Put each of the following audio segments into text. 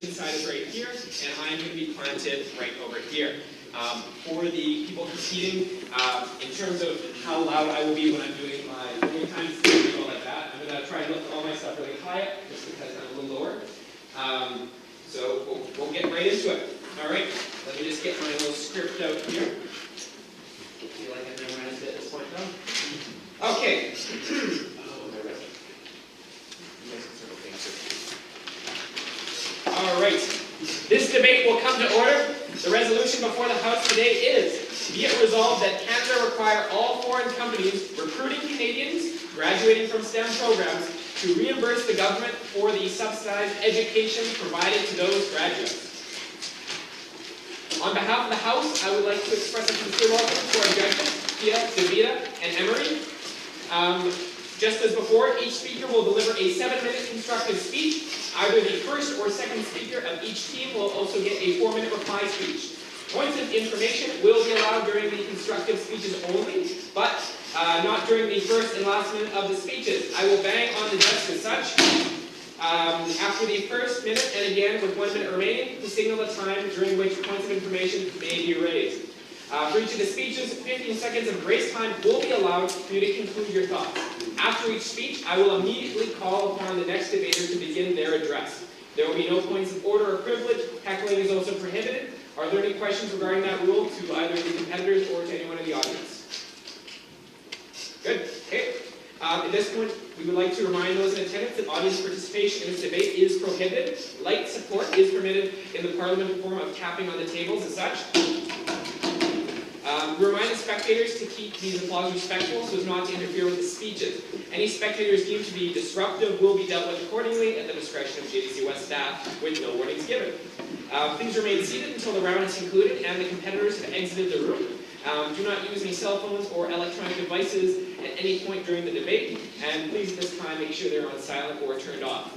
side is right here, and I'm going to be planted right over here. For the people competing, in terms of how loud I will be when I'm doing my wing times and all like that, I'm going to try and lift all my stuff really high up, just because I'm a little lower. So we'll get right into it. All right, let me just get my little script out here. I feel like I've memorized it at this point though. Okay. All right. This debate will come to order. The resolution before the House today is, be it resolved that Canada require all foreign companies recruiting Canadians graduating from STEM programs to reimburse the government for the subsidized education provided to those graduates. On behalf of the House, I would like to express a sincere welcome to our judges, Pia, Davida, and Emery. Just as before, each speaker will deliver a 7-minute constructive speech. Either the first or second speaker of each team will also get a 4-minute reply speech. Points of information will be allowed during the constructive speeches only, but not during the first and last minute of the speeches. I will bang on the desk as such. After the first minute, and again with 1 minute remaining, to signal the time during which points of information may be raised. For each of the speeches, 15 seconds of grace time will be allowed for you to conclude your thoughts. After each speech, I will immediately call upon the next debater to begin their address. There will be no points of order or privilege. Heckling is also prohibited. Are there any questions regarding that rule to either the competitors or to anyone in the audience? Good. Okay. At this point, we would like to remind those in attendance that audience participation in this debate is prohibited. Light support is permitted in the Parliament form of tapping on the tables as such. We remind the spectators to keep these applause respectful so as not to interfere with the speeches. Any spectators deemed to be disruptive will be dealt with accordingly at the discretion of JDC West staff with no warnings given. Please remain seated until the round is concluded and the competitors have exited the room. Do not use any cell phones or electronic devices at any point during the debate, and please at this time make sure they're on silent or turned off.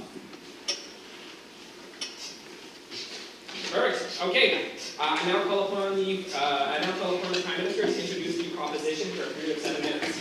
Perfect. Okay. I now call upon the Prime Minister to introduce the proposition for a period of 7 minutes.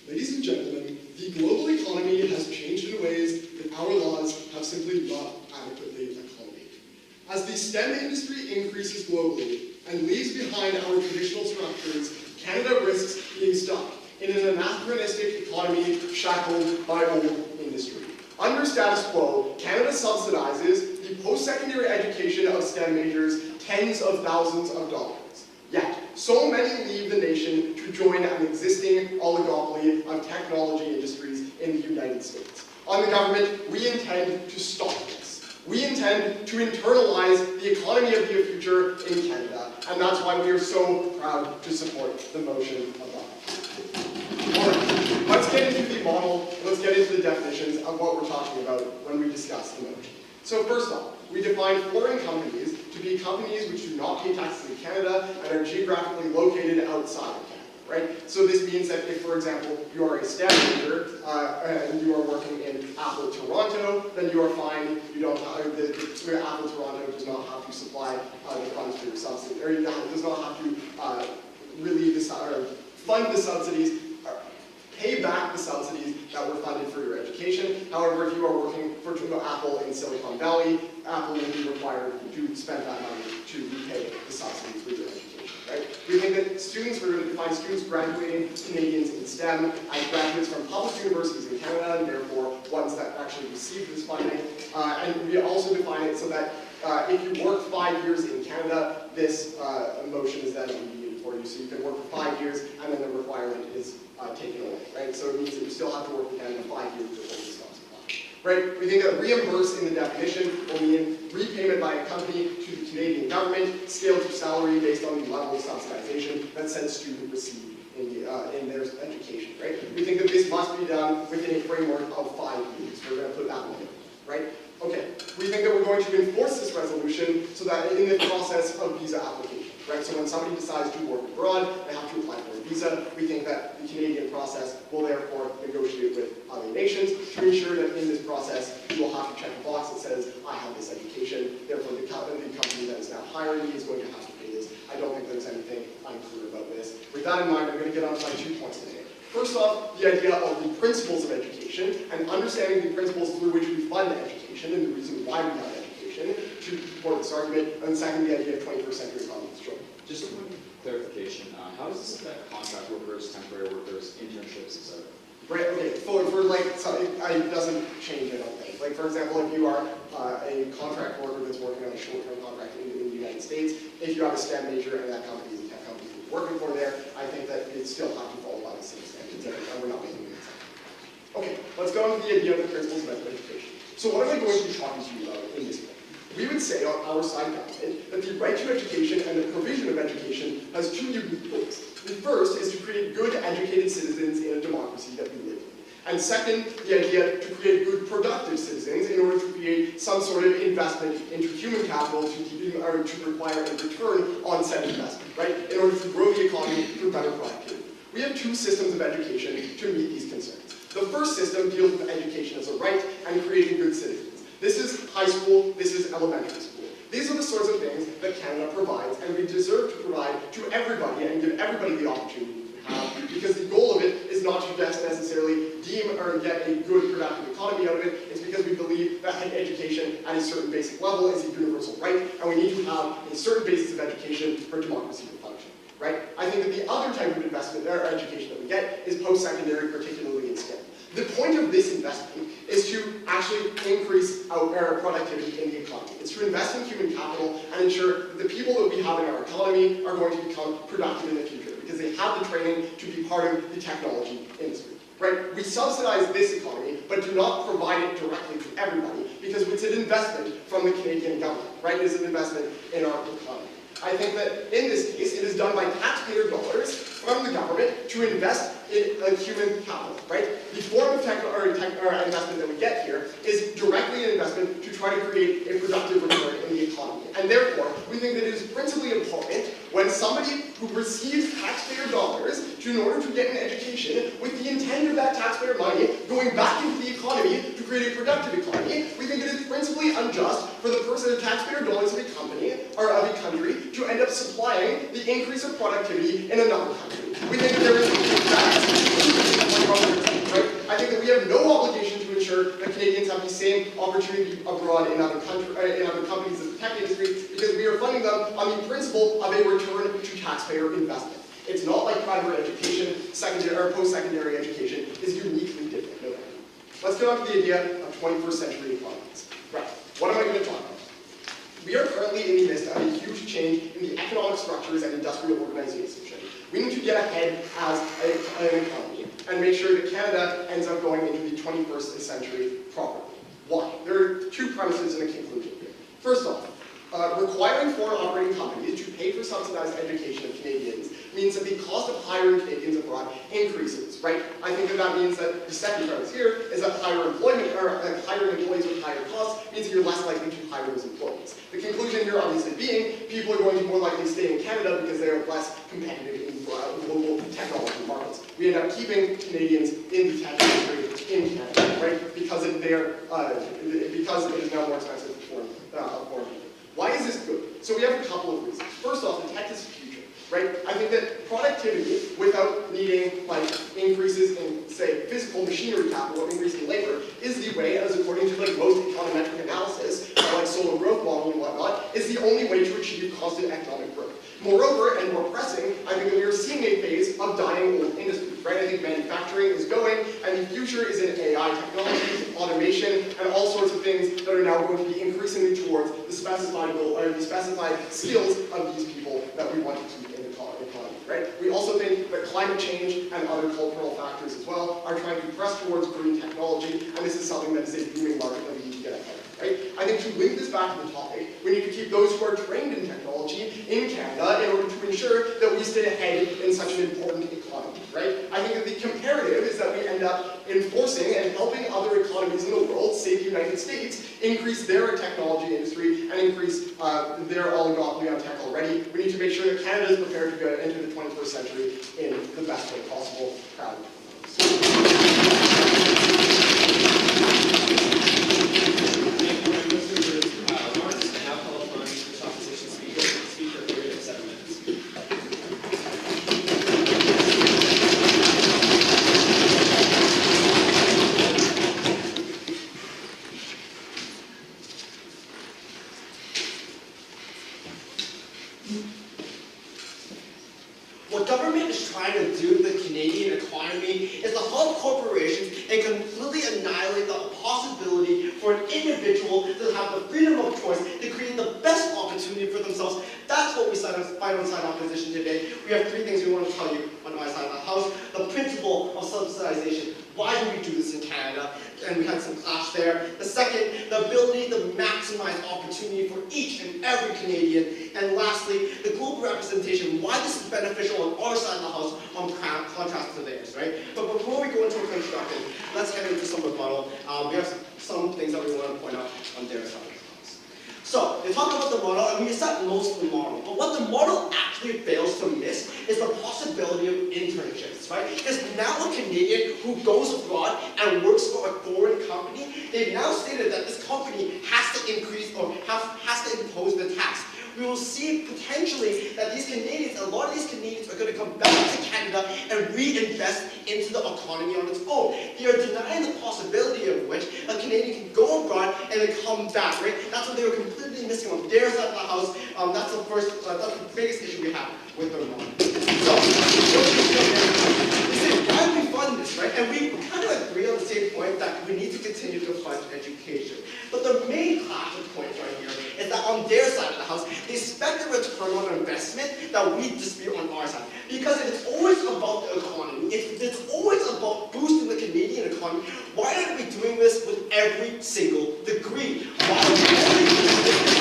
Ladies and gentlemen, the global economy has changed in ways that our laws have simply not adequately accommodated. As the STEM industry increases globally and leaves behind our traditional structures, Canada risks being stuck in an anachronistic economy shackled by old industry. Under status quo, Canada subsidizes the post-secondary education of STEM majors tens of thousands of dollars. Yet, so many leave the nation to join an existing oligopoly of technology industries in the United States. On the government, we intend to stop this. We intend to internalize the economy of the future in Canada, and that's why we are so proud to support the motion above. All right, let's get into the model, let's get into the definitions of what we're talking about when we discuss the motion. So first off, we define foreign companies to be companies which do not pay taxes in Canada and are geographically located outside of Canada, right? So this means that if, for example, you are a STEM major and you are working in Apple Toronto, then you are fine. You don't have, Apple Toronto does not have to supply the funds for your subsidy, or does not have to relieve the or fund the subsidies, pay back the subsidies that were funded for your education. However, if you are working for Apple in Silicon Valley, Apple will be required to spend that money to repay the subsidies for your education, right? We think that students, we're going to define students graduating Canadians in STEM as graduates from public universities in Canada, and therefore ones that actually receive this funding. And we also define it so that if you work 5 years in Canada, this motion is then alleviated for you. So you can work for 5 years, and then the requirement is taken away, right? So it means that you still have to work in Canada 5 years before this comes apply, right? We think that reimburse in the definition will mean repayment by a company to the Canadian government, scaled to salary based on the level of subsidization that said student received in their education, right? We think that this must be done within a framework of 5 years. We're going to put that one in, right? Okay, we think that we're going to enforce this resolution so that in the process of visa application, right? So when somebody decides to work abroad, they have to apply for a visa. We think that the Canadian process will therefore negotiate with other nations to ensure that in this process, you will have to check a box that says, I have this education, therefore the company that is now hiring me is going to have to pay this. I don't think there's anything unclear about this. With that in mind, I'm going to get on to my 2 points today. First off, the idea of the principles of education and understanding the principles through which we fund education and the reason why we have education to support this argument. And second, the idea of 21st century economies. Sure. Just a quick clarification. How does this affect contract workers, temporary workers, internships, etc.? Right, okay, for like, so it doesn't change, I don't think. Like, for example, if you are a contract worker that's working on a short-term contract in the United States, if you have a STEM major and that company is a tech company you're working for there, I think that it still have to follow by the same standards, and we're not making an exception. Okay, let's go on to the idea of the principles of education. So what am I going to be talking to you about in this book? We would say on our side government that the right to education and the provision of education has 2 unique goals. The first is to create good, educated citizens in a democracy that we live in. And second, the idea to create good, productive citizens in order to create some sort of investment into human capital to require a return on said investment, right? In order to grow the economy through better productivity. We have 2 systems of education to meet these concerns. The first system deals with education as a right and creating good citizens. This is high school, this is elementary school. These are the sorts of things that Canada provides, and we deserve to provide to everybody and give everybody the opportunity to have, because the goal of it is not to just necessarily deem or get a good, productive economy out of it. It's because we believe that education at a certain basic level is a universal right, and we need to have a certain basis of education for democracy to function, right? I think that the other type of investment or education that we get is post-secondary, particularly in STEM. The point of this investment is to actually increase our productivity in the economy. It's to invest in human capital and ensure that the people that we have in our economy are going to become productive in the future because they have the training to be part of the technology industry. Right? We subsidize this economy, but do not provide it directly to everybody because it's an investment from the Canadian government. Right? It is an investment in our economy. I think that in this case, it is done by taxpayer dollars from the government to invest in human capital, right? The form of investment that we get here is directly an investment to try to create a productive return in the economy. And therefore, we think that it is principally important when somebody who receives taxpayer dollars in order to get an education with the intent of that taxpayer money going back into the economy to create a productive economy, we think it is principally unjust for the person, the taxpayer dollars of a company or of a country to end up supplying the increase of productivity in another country. We think that there is right? I think that we have no obligation to ensure that Canadians have the same opportunity abroad in other companies as the tech industry because we are funding them on the principle of a return to taxpayer investment. It's not like primary education, secondary or post-secondary education is uniquely different. No. Let's get on to the idea of 21st century economies. Right. What am I going to talk about? We are currently in the midst of a huge change in the economic structures and industrial organization. We need to get ahead as an economy and make sure that Canada ends up going into the 21st century properly. Why? There are 2 premises and a conclusion here. First off, requiring foreign operating companies to pay for subsidized education of Canadians means that the cost of hiring Canadians abroad increases, right? I think that means that the second premise here is that higher employment or hiring employees with higher costs means that you're less likely to hire those employees. The conclusion here obviously being people are going to more likely stay in Canada because they are less competitive in global technology markets. We end up keeping Canadians in the tech industry in Canada, right? Because it is now more expensive for foreign people. Why is this good? So we have a couple of reasons. First off, the tech is the future, right? I think that productivity, without needing like increases in, say, physical machinery capital or increase in labor, is the way, as according to like most econometric analysis, like solo growth modeling and whatnot, is the only way to achieve constant economic growth. Moreover, and more pressing, I think that we are seeing a phase of dying old industries, right? I think manufacturing is going, and the future is in AI technology, automation, and all sorts of things that are now going to be increasingly towards the specified goal, or the specified skills of these people that we want to keep in the economy, right? We also think that climate change and other cultural factors as well are trying to press towards green technology, and this is something that is a booming market that we need to get ahead of. Right? I think to link this back to the topic, we need to keep those who are trained in technology in Canada in order to to ensure that we stay ahead in such an important economy, right? I think that the comparative is that we end up enforcing and helping other economies in the world, say the United States, increase their technology industry and increase their oligopoly on tech already. We need to make sure that Canada is prepared to go into the 21st century in the best way possible. Proud of What government is trying to do to the Canadian economy is to help corporations and completely annihilate the possibility for an individual to have the freedom of choice to create the best opportunity for themselves. That's what we find on side opposition today. We have three things we want to tell you on my side of the house. The principle of subsidization. Why do we do this in Canada? And we had some clash there. The second, the ability to maximize opportunity for each and every Canadian. And lastly, the global representation. Why this is beneficial on our side of the house on contrast to theirs, right? But before we go into construction, let's head into some rebuttal. We have some things that we want to point out on their side. So, they talk about the model, and we accept most of the model. But what the model actually fails to miss is the possibility of internships, right? Because now a Canadian who goes abroad and works for a foreign company, they've now stated that this company has to increase or has to impose the tax. We will see potentially that these Canadians, a lot of these Canadians are going to come back to Canada and reinvest into the economy on its own. They are denying the possibility of which a Canadian can go abroad and then come back, right? That's what they were completely missing on their side of the house. That's the biggest issue we have with their model. So, we say, why do we fund this, right? And we kind of agree on the same point that we need to continue to fund education. But the main clash of points right here is that on their side of the house, they expect a return on investment that we dispute on our side. Because it's always about the economy. It's always about boosting the Canadian economy. Why aren't we doing this with every single degree? Why are we only doing this with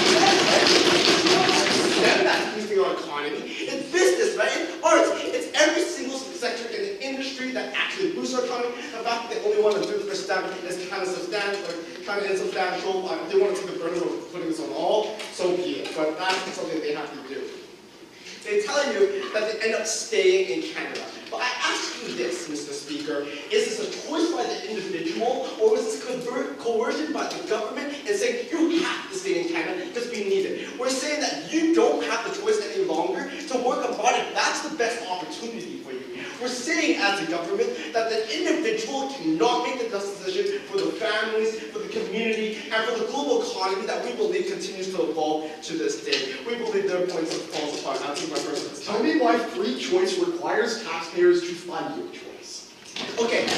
STEM that's boosting our economy? It's business, right? It's arts. It's every single sector in the industry that actually boosts our economy. The fact that they only want to do it for STEM is kind of substantial, kind of insubstantial. If they want to take the burden of putting this on all, so be it. But that's something they have to do. They tell you that they end up staying in Canada. But I ask you this, Mr. Speaker, is this a choice by the individual, or is this coercion by the government and saying you have to stay in Canada because we need it? We're saying that you don't have the choice any longer to work abroad if that's the best opportunity for you. We're saying as a government that the individual cannot make the best decision for the families, for the community, and for the global economy that we believe continues to evolve to this day. We believe their points falls apart. I'll take my first. Tell me why free choice requires taxpayers to fund your choice. Okay, so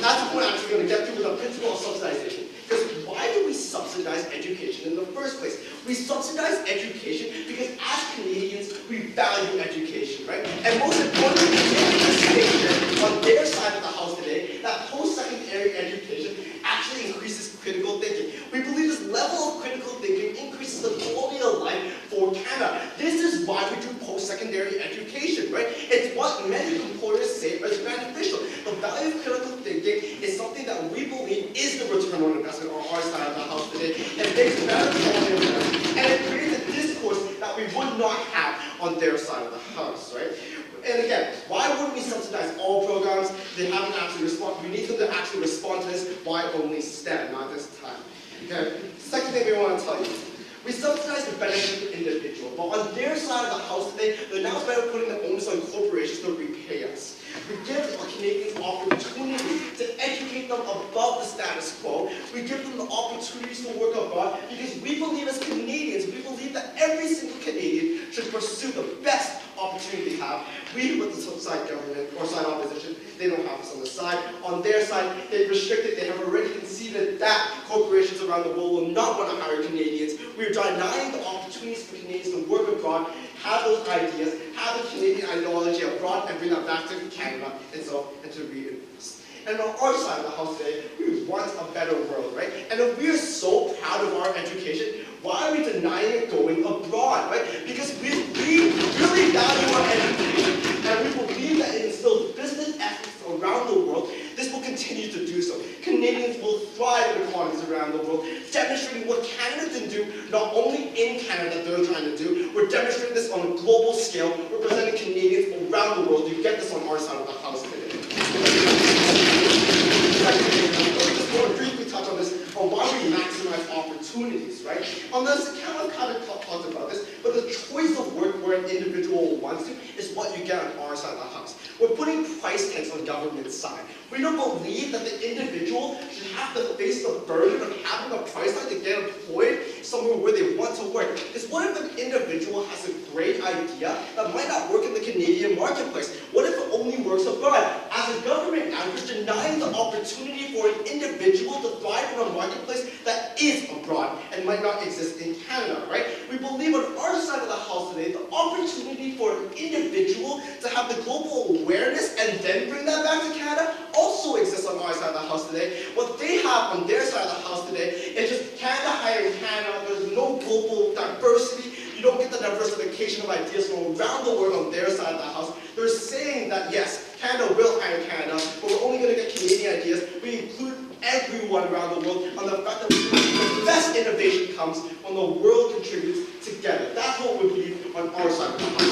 that's the point I'm actually going to get to with the principle of subsidization. Because why do we subsidize education in the first place? We subsidize education because as Canadians, we value education, right? And most importantly, on their side of the house today, that post-secondary education actually increases critical thinking. We believe this level of critical thinking increases the quality of life for Canada. This is why we do post-secondary education, right? It's what many employers say is beneficial. The value of critical thinking is something that we believe is the return on investment on our side of the house today. It makes better quality of life, and it creates a discourse that we would not have on their side of the house, right? And again, why wouldn't we subsidize all programs? They haven't actually responded. We need them to actually respond to this. Why only STEM, not this time? Okay. Second thing we want to tell you. We subsidize the benefit of the individual, but on their side of the house today, they're now better putting the onus on corporations to repay us. We give our Canadians opportunity to educate them above the status quo. We give them the opportunities to work abroad because we believe as Canadians, we believe that every single Canadian should pursue the best opportunity they have. We, with the side government or side opposition, they don't have us on the side. On their side, they've restricted, they have already conceded that corporations around the world will not want to hire Canadians. We're denying the opportunities for Canadians to work abroad, have those ideas, have the Canadian ideology abroad, and bring that back to Canada, and to reinvest. And on our side of the house today, we want a better world, right? And if we are so proud of our education, why are we denying it going abroad, right? Because we demonstrating this on a global scale, representing Canadians around the world. You get this on our side of the house today. Just want to briefly touch on this, on why we maximize opportunities, right? On this account, I've kind of talked about this, but the choice of work where an individual wants to is what you get on our side of the house. We're putting price tags on government's side. We don't believe that the individual should have to face the burden of having a price tag to get employed somewhere where they want to work. Because what if an individual has a great idea that might not work in the Canadian marketplace? What if it only works abroad? As a government now, you're denying the opportunity for an individual to thrive in a marketplace that is abroad and might not exist in Canada, right? We believe on our side of the house today, the opportunity for an individual to have the global awareness and then bring that back to Canada also exists on our side of the house today. What they have on their side of the house today is just Canada hiring Canada. There's no global diversity. You don't get the diversification of ideas from around the world on their side of the house. They're saying that yes, Canada will hire Canada, but we're only going to get Canadian ideas. We include everyone around the world on the fact that the best innovation comes when the world contributes together. That's what we believe on our side of the house.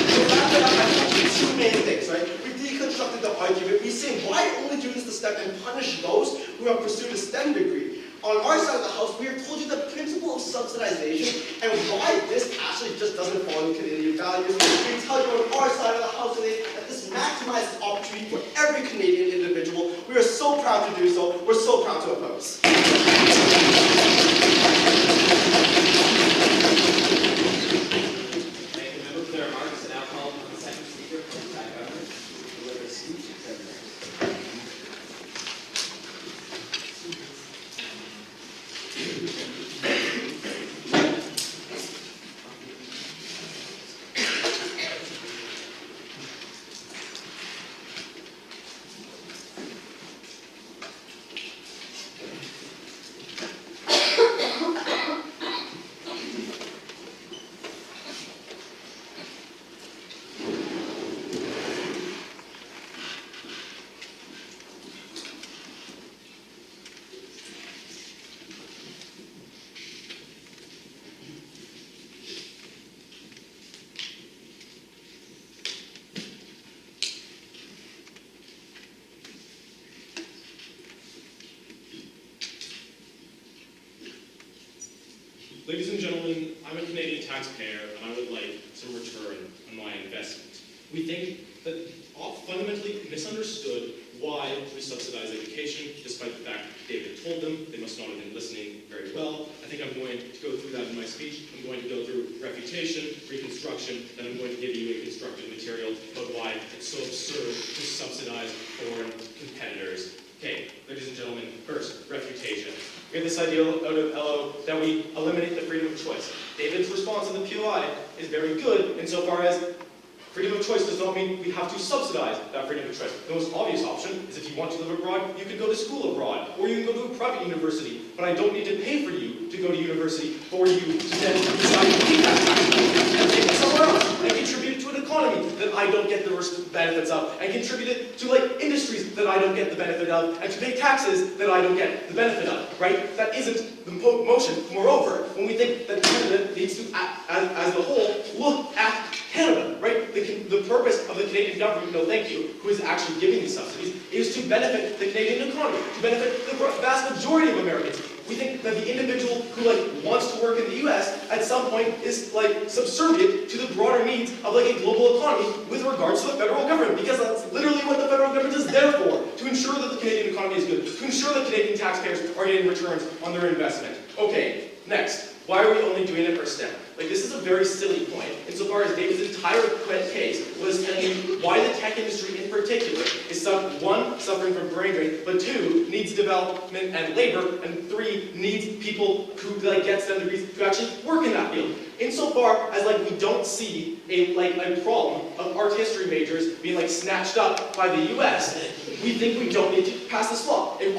So wrap it up, I mentioned two main things, right? We deconstructed the argument. We say, why only do this to STEM and punish those who have pursued a STEM degree? On our side of the house, we have told you the principle of subsidization and why this actually just doesn't follow Canadian values. We tell you on our side of the house today that this maximizes opportunity for every Canadian individual. We are so proud to do so. We're so proud to oppose. Thank you, member, for their remarks. And now call on the second speaker from the Tax government to deliver a speech. Ladies and gentlemen, I'm a Canadian taxpayer and I would like some return on my investment. We think that fundamentally misunderstood why we subsidize education, despite the fact that David told them they must not have been listening very well. I think I'm going to go through that in my speech. I'm going to go through refutation, reconstruction, then I'm going to give you a constructive material about why it's so absurd to subsidize foreign competitors. Okay, ladies and gentlemen, first, refutation. We have this idea out of LO that we eliminate the freedom of choice. David's response in the POI is very good insofar as freedom of choice does not mean we have to subsidize that freedom of choice. The most obvious option is if you want to live abroad, you could go to school abroad, or you can go to a private university, but I don't need to pay for you to go to university for you to then decide to pay that tax and take it somewhere else and contribute to an economy that I don't get the benefits of, and contribute it to like industries that I don't get the benefit of, and to pay taxes that I don't get the benefit of, right? That isn't the motion. Moreover, when we think that Canada needs to, as a whole, look at Canada, right? The purpose of the Canadian government, no thank you, who is actually giving these subsidies, is to benefit the Canadian economy, to benefit the vast majority of Americans. We think that the individual who wants to work in the US at some point is subservient to the broader needs of a global economy with regards to the federal government, because that's literally what the federal government is there for, to ensure that the Canadian economy is good, to ensure that Canadian taxpayers are getting returns on their investment. Okay, next. Why are we only doing it for STEM? This is a very silly point, insofar as David's entire case was telling you why the tech industry in particular is, one, suffering from brain drain, but two, needs development and labor, and three, needs people who get STEM degrees to actually work in that field. Insofar as we don't see a problem of art history majors being snatched up by the US, we think we don't need to pass this law. It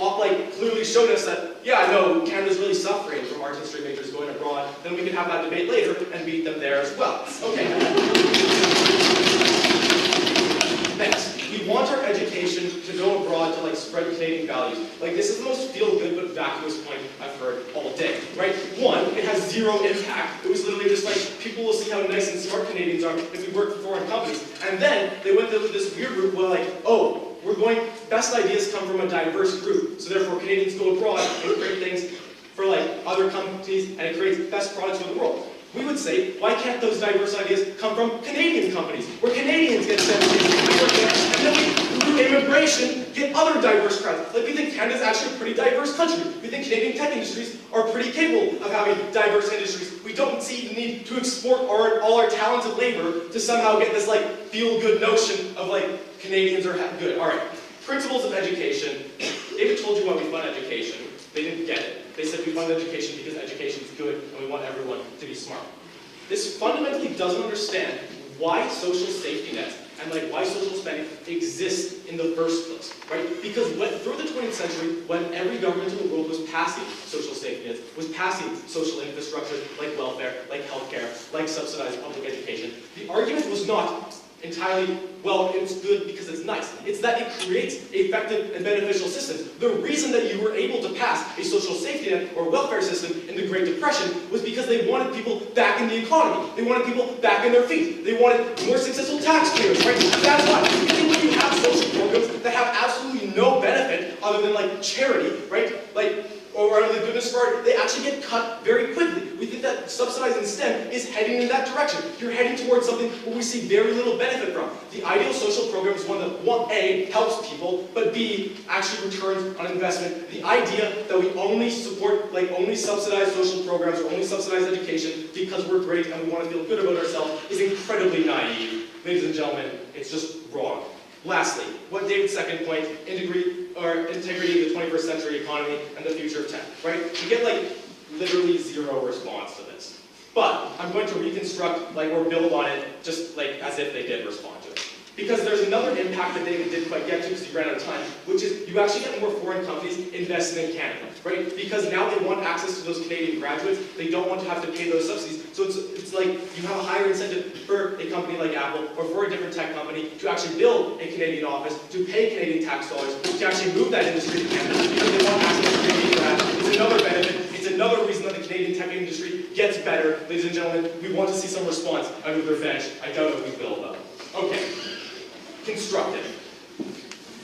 clearly showed us that, yeah, no, Canada's really suffering from art history majors going abroad, then we can have that debate later and beat them there as well. Okay. Next, we want our education to go abroad to spread Canadian values. This is the most feel-good but vacuous point I've heard all day, right? One, it has zero impact. It was literally just people will see how nice and smart Canadians are if we work for foreign companies. And then they went through this weird route where like, oh, best ideas come from a diverse group. So therefore Canadians go abroad and create things for like other companies and it creates best products for the world. We would say, why can't those diverse ideas come from Canadian companies, where Canadians get sent to work there, and then we, through immigration, get other diverse crowds. Like we think Canada's actually a pretty diverse country. We think Canadian tech industries are pretty capable of having diverse industries. We don't see the need to export all our talented labor to somehow get this like feel-good notion of like Canadians are good. All right, principles of education. David told you why we fund education. They didn't get it. They said we fund education because education is good and we want everyone to be smart. This fundamentally doesn't understand why social safety nets and like why social spending exists in the first place, right? Because through the 20th century, when every government in the world was passing social safety nets, was passing social infrastructure like welfare, like healthcare, like subsidized public education, the argument was not entirely, well, it's good because it's nice. It's that it creates effective and beneficial systems. The reason that you were able to pass a social safety net or welfare system in the Great Depression was because they wanted people back in the economy. They wanted people back in their feet. They wanted more successful taxpayers, right? That's why. You think when you have social programs that have absolutely no benefit other than like charity, right? Or out of the goodness for it, they actually get cut very quickly. We think that subsidizing STEM is heading in that direction. You're heading towards something where we see very little benefit from. The ideal social program is one that, A, helps people, but B, actually returns on investment. The idea that we only support, only subsidize social programs or only subsidize education because we're great and we want to feel good about ourselves is incredibly naive. Ladies and gentlemen, it's just wrong. Lastly, what David's second point, integrity of the 21st century economy and the future of tech, right? We get literally zero response to this. But I'm going to reconstruct or build on it just as if they did respond to it. Because there's another impact that David didn't quite get to because he ran out of time, which is you actually get more foreign companies investing in Canada, right? Because now they want access to those Canadian graduates. They don't want to have to pay those subsidies. So it's like you have a higher incentive for a company like Apple or for a different tech company to actually build a Canadian office, to pay Canadian tax dollars, to actually move that industry to Canada because they want access to Canadian grads. It's another benefit. It's another reason that the Canadian tech industry gets better. Ladies and gentlemen, we want to see some response out of their bench. I doubt it we will, though. Okay. Constructive.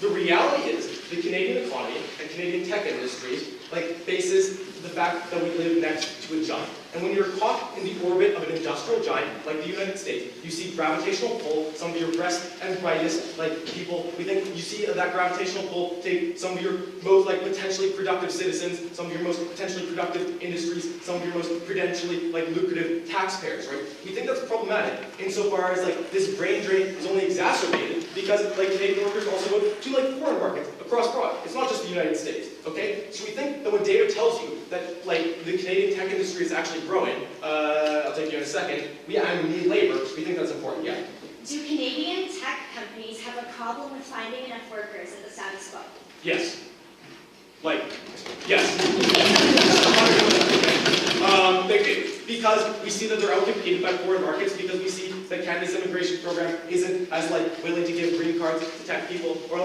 The reality is the Canadian economy and Canadian tech industry faces the fact that we live next to a giant. And when you're caught in the orbit of an industrial giant like the United States, you see gravitational pull, some of your best and brightest people. We think you see that gravitational pull take some of your most potentially productive citizens, some of your most potentially productive industries, some of your most prudentially lucrative taxpayers, right? We think that's problematic insofar as this brain drain is only exacerbated because Canadian workers also go to foreign markets across broad. It's not just the United States, okay? So we think that when David tells you that the Canadian tech industry is actually growing, I'll take you in a second, we need labor, we think that's important, yeah. Do Canadian tech companies have a problem with finding enough workers at the status quo? Yes. Yes. They do. Because we see that they're outcompeted by foreign markets, because we see that Canada's immigration program isn't as willing to give green cards to tech people, or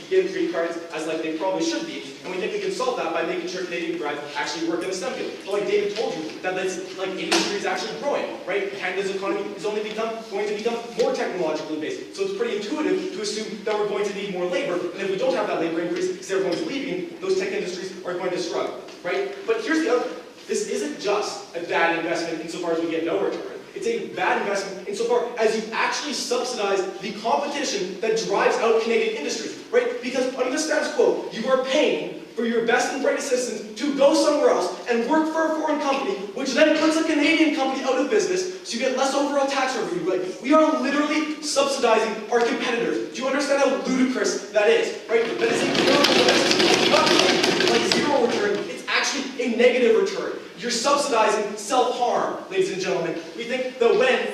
give green cards as they probably should be. And we think we can solve that by making sure Canadian grads actually work in the STEM field. But David told you, that this industry is actually growing, right? Canada's economy is only going to become more technologically based. So it's pretty intuitive to assume that we're going to need more labor, and if we don't have that labor increase because everyone's leaving, those tech industries are going to struggle, right? But here's the other. This isn't just a bad investment insofar as we get no return. It's a bad investment insofar as you actually subsidize the competition that drives out Canadian industries, right? Because under the status quo, you are paying for your best and brightest citizens to go somewhere else and work for a foreign company, which then puts a Canadian company out of business, so you get less overall tax revenue. We are literally subsidizing our competitors. Do you understand how ludicrous that is, right? That is a terrible investment. Zero return. It's actually a negative return. You're subsidizing self-harm, ladies and gentlemen. We think that when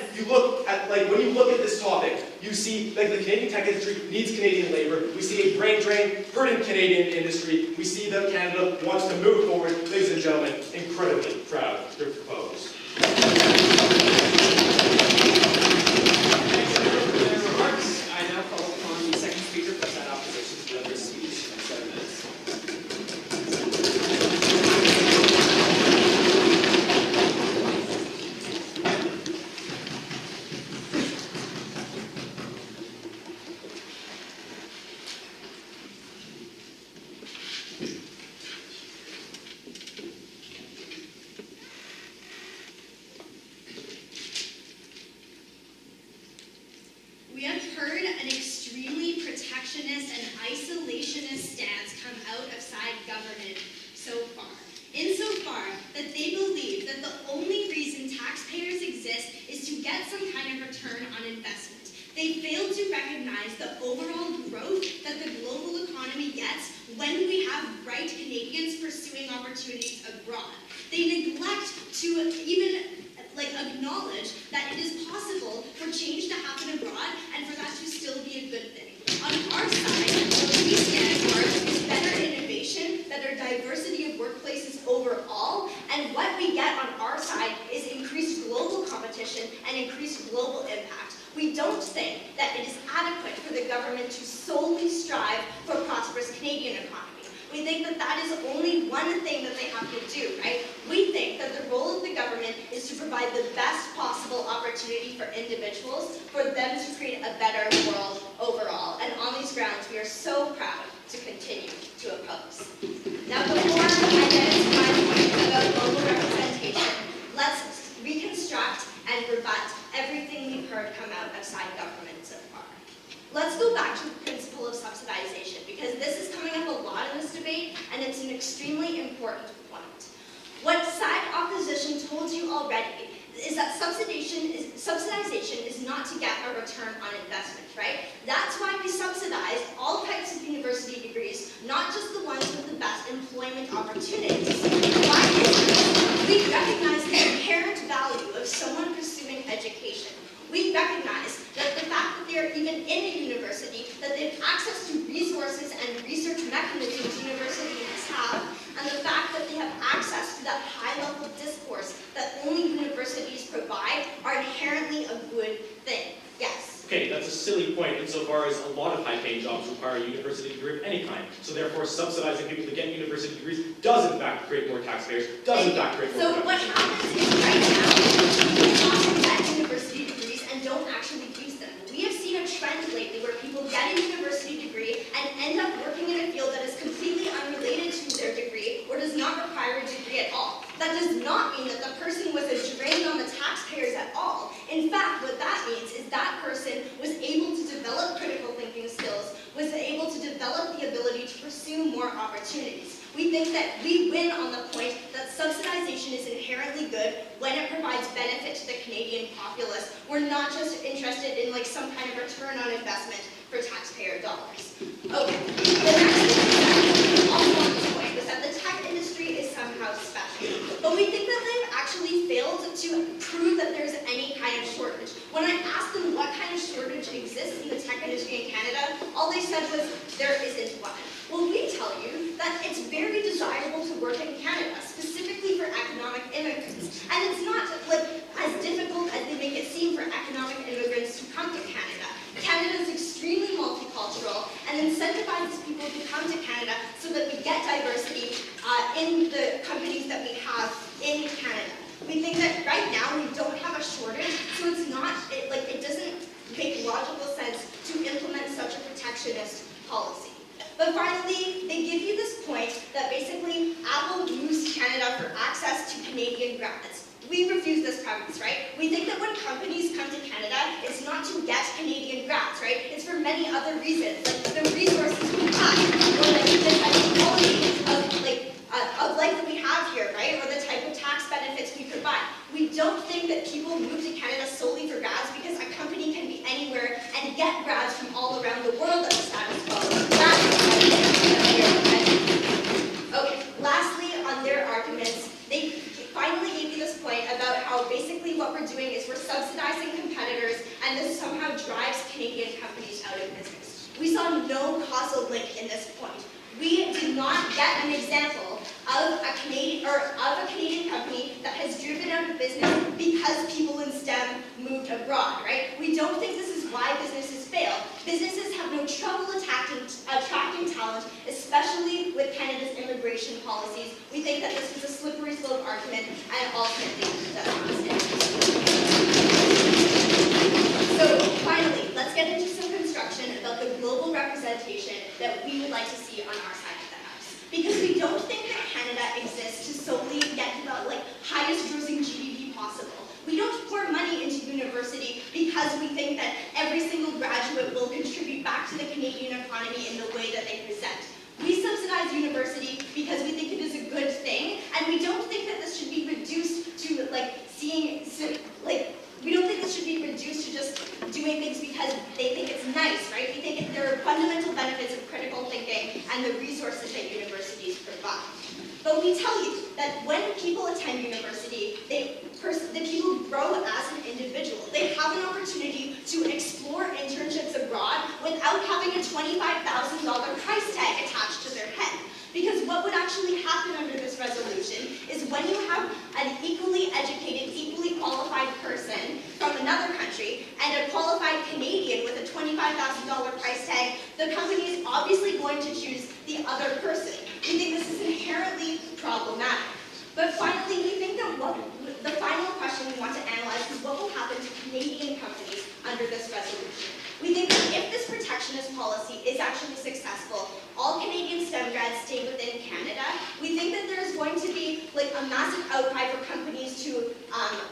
you look at this topic, you see the Canadian tech industry needs Canadian labor. We see a brain drain hurting Canadian industry. We see that Canada wants to move forward. Ladies and gentlemen, incredibly proud to propose. Thanks everyone for their remarks. I now call upon the second speaker for side opposition to deliver a speech in 7 minutes. recognize the overall growth that the global economy gets when we have bright Canadians pursuing opportunities abroad. They neglect to even acknowledge that it is possible for change to happen abroad and for that to still be a good thing. On our side, what we stand for is better innovation, better diversity of workplaces overall, and what we get on our side is increased global competition and increased global impact. We don't think that it is adequate for the government to solely strive for a prosperous Canadian economy. We think that that is only one thing that they have to do, right? We think that the role of the government is to provide the best possible opportunity for individuals, for them to create a better world overall. And on these grounds, we are so proud to continue to oppose. Now, before I get into my point about global representation, let's reconstruct and rebut everything we've heard come out of side government so far. Let's go back to the principle of subsidization, because this is coming up a lot in this debate, and it's an extremely important point. What side opposition told you already is that subsidization is not to get a return on investment, right? That's why we subsidize all types of university degrees, not just the ones with the best employment opportunities. Why is this? We recognize the inherent value of someone pursuing education. We recognize that the fact that they're even in a university, that they have access to resources and research mechanisms universities have, and the fact that they have access to that high-level discourse that only universities provide are inherently a good thing. Yes? Okay, that's a silly point insofar as a lot of high-paying jobs require a university degree of any kind. So therefore, subsidizing people to get university degrees does in fact create more taxpayers, does in fact create more So what happens is right now, people often get university degrees and don't actually use them. We have seen a trend lately where people get a university degree and end up working in a field that is completely unrelated to their degree or does not require a degree at all. That does not mean that the person was a drain on the taxpayers at all. In fact, what that means is that person was able to develop critical thinking skills, was able to develop the ability to pursue more opportunities. We think that we win on the point that subsidization is inherently good when it provides benefit to the Canadian populace. We're not just interested in some kind of return on investment for taxpayer dollars. Okay, the next thing also on this point was that the tech industry is somehow special. But we think that they've actually failed to prove that there's any kind of shortage. When I asked them what kind of shortage exists in the tech industry in Canada, all they said was, there isn't one. Well, we tell you that it's very desirable to work in Canada, specifically for economic immigrants. And it's not as difficult as they make it seem for economic immigrants to come to Canada. Canada is extremely multicultural and incentivizes people to come to Canada so that we get diversity in the companies that we have in Canada. We think that right now we don't have a shortage, so it's not, it doesn't make logical sense to implement such a protectionist policy. But finally, they give you this point that basically Apple moves to Canada for access to Canadian grads. We refuse this premise, right? We think that when companies come to Canada, it's not to get Canadian grads, right? It's for many other reasons, like the resources we have, or the type of quality of life that we have here, right? Or the type of tax benefits we provide. We don't think that people move to Canada solely for grads because a company can be anywhere and get grads from all around the world at the status quo. That's okay, lastly, on their arguments, they finally gave you this point about how basically what we're doing is we're subsidizing competitors and this somehow drives Canadian companies out of business. We saw no causal link in this point. We did not get an example of a Canadian company that has driven out of business because people in STEM moved abroad, right? We don't think this is why businesses fail. Businesses have no trouble attracting talent, especially with Canada's immigration policies. We think that this is a slippery slope argument and ultimately does not stand. So finally, let's get into some construction about the global representation that we would like to see on our side of the house. Because we don't think that Canada exists to solely get to the highest grossing GDP possible. We don't pour money into university because we think that every single graduate will contribute back to the Canadian economy in the way that they present. We subsidize university because we think it is a good thing, and we don't think that this should be reduced to we don't think this should be reduced reduced to just doing things because they think it's nice, right? We think there are fundamental benefits of critical thinking and the resources that universities provide. But we tell you that when people attend university, the people grow as an individual. They have an opportunity to explore internships abroad without having a $25,000 price tag attached to their head. Because what would actually happen under this resolution is when you have an equally educated, equally qualified person from another country and a qualified Canadian with a $25,000 price tag, the company is obviously going to choose the other person. We think this is inherently problematic. But finally, we think that the final question we want to analyze is what will happen to Canadian companies under this resolution. We think that if this protectionist policy is actually successful, all Canadian STEM grads stay within Canada. We think that there's going to be like a massive outcry for companies to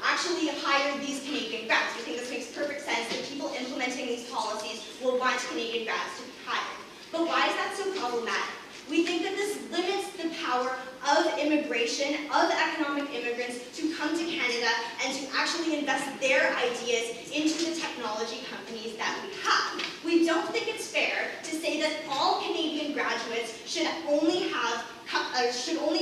actually hire these Canadian grads. We think this makes perfect sense that people implementing these policies will want Canadian grads to be hired. But why is that so problematic? We think that this limits the power of immigration, of economic immigrants to come to Canada and to actually invest their ideas into the technology companies that we have. We don't think it's fair to say that all Canadian graduates should only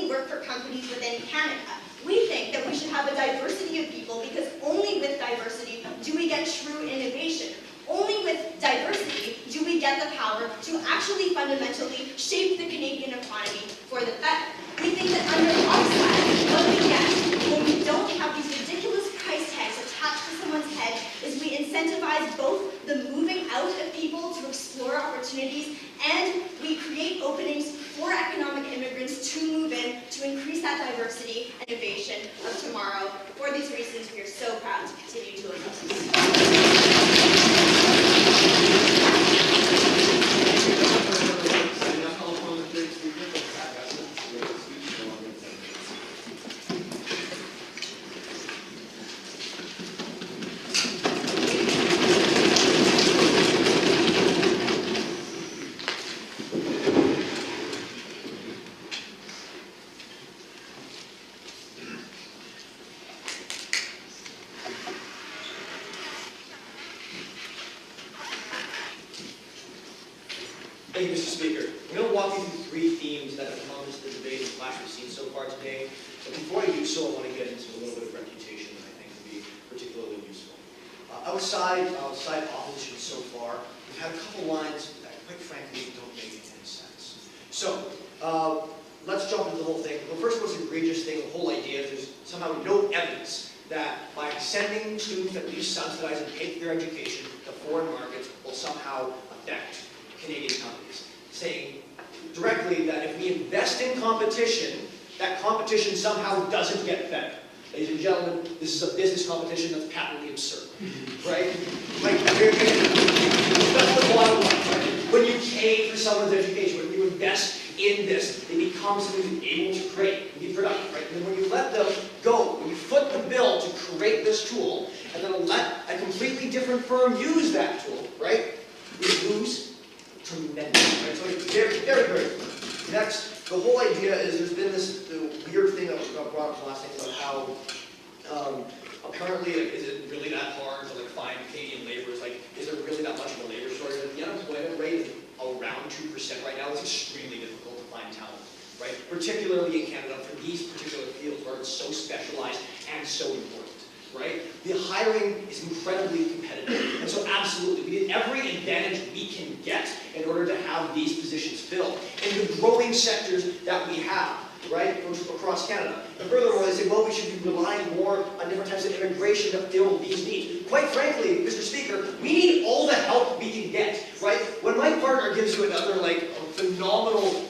work for companies within Canada. We think that we should have a diversity of people because only with diversity do we get true innovation. Only with diversity do we get the power to actually fundamentally shape the Canadian economy for the better. We think that under upside, what we get when we don't have these ridiculous price tags attached to someone's head is we incentivize both the moving out of people to explore opportunities and we create openings for economic immigrants to move in to increase that diversity and innovation of tomorrow. For these reasons, we are so proud to continue to oppose this. Thank you, Mr. Speaker. I'm going to walk you through three themes that have encompassed the debate and clash we've seen so far today. But before I do so, I want to get into a little bit of reputation that I think will be particularly useful. Outside opposition so far, we've had a couple lines that, quite frankly, don't make any sense. So, let's jump into the whole thing. The first most egregious thing, the whole idea is there's somehow no evidence that by sending students that we subsidize and pay for their education to foreign markets will somehow affect Canadian companies, saying directly that if we invest in competition, that competition somehow doesn't get better. Ladies and gentlemen, this is a business competition that's patently absurd, right? Like, that's the bottom line, right? When you pay for someone's education, when you invest in this, they become something able to create and be productive, right? And then when you let them go, when you foot the bill to create this tool, and then let a completely different firm use that tool, right? We lose tremendous, right? So it's very, very, very good. Next, the whole idea is there's been this weird thing that was brought up last night about how apparently, like, is it really that hard to find Canadian laborers? Like, is there really that much of a labor shortage? The unemployment rate is around 2% right now. It's extremely difficult to find talent, right? Particularly in Canada for these particular fields where it's so specialized and so important. Right? The hiring is incredibly competitive. And so absolutely, we need every advantage we can get in order to have these positions filled in the growing sectors that we have, right, across Canada. And furthermore, they say, well, we should be relying more on different types of immigration to fill these needs. Quite frankly, Mr. Speaker, we need all the help we can get, right? When my partner gives you another, phenomenal,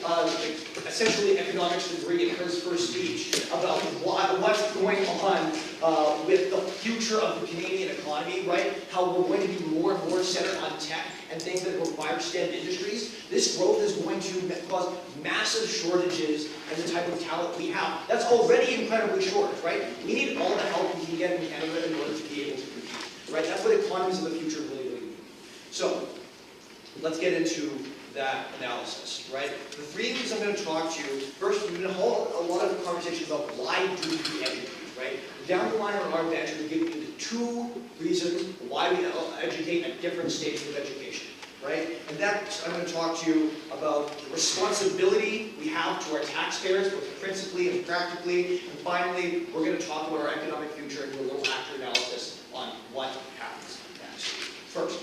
essentially economics degree in his first speech about what's going on with the future of the Canadian economy, right? How we're going to be more and more centered on tech and things that require STEM industries. This growth is going to cause massive shortages in the type of talent we have. That's already incredibly short, right? We need all the help we can get in Canada in order to be able to compete, right? That's what economies of the future really, really need. So, let's get into that analysis, right? The three things I'm going to talk to you, first, we're going to hold a lot of conversations about why do we educate, right? Down the line on our bench, we're going to give you the two reasons why we educate at different stages of education, right? And next, I'm going to talk to you about the responsibility we have to our taxpayers, both principally and practically. And finally, we're going to talk about our economic future and do a little actor analysis on what happens next. First,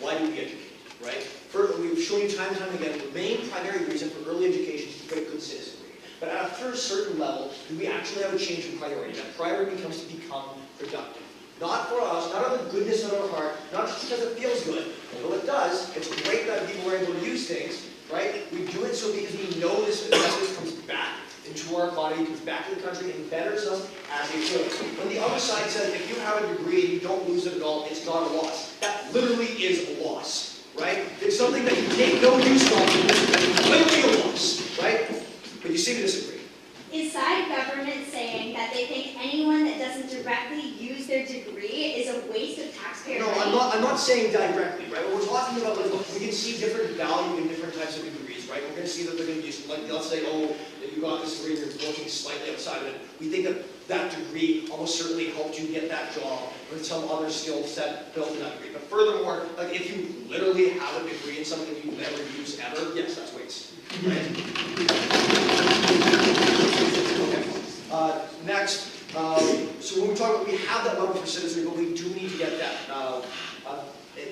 why do we educate, right? First, we've shown you time and time again the main primary reason for early education is to create good citizenry. But after a certain level, do we actually have a change in priority? That priority becomes to become productive. Not for us, not out of the goodness of our heart, not just because it feels good. Although it does, it's great that people are able to use things, right? We do it so because we know this investment comes back into our economy, comes back to the country, and betters us as a whole. When the other side says, if you have a degree and you don't lose it at all, it's not a loss. That literally is a loss, right? It's something that you take no use from, it's literally a loss, right? But you seem to disagree. Is side government saying that they think anyone that doesn't directly use their degree is a waste of taxpayer No, money? I'm not saying directly, right? What we're talking about, like, we can see different value in different types of degrees, right? We're going to see that they're going to use, like, let's say, oh, you got this degree and you're working slightly outside of it. We think that that degree almost certainly helped you get that job with some other skill set built in that degree. But furthermore, like, if you literally have a degree in something you never use ever, yes, that's waste, right? Next, so when we talk about, we have that level for citizenry, but we do need to get that.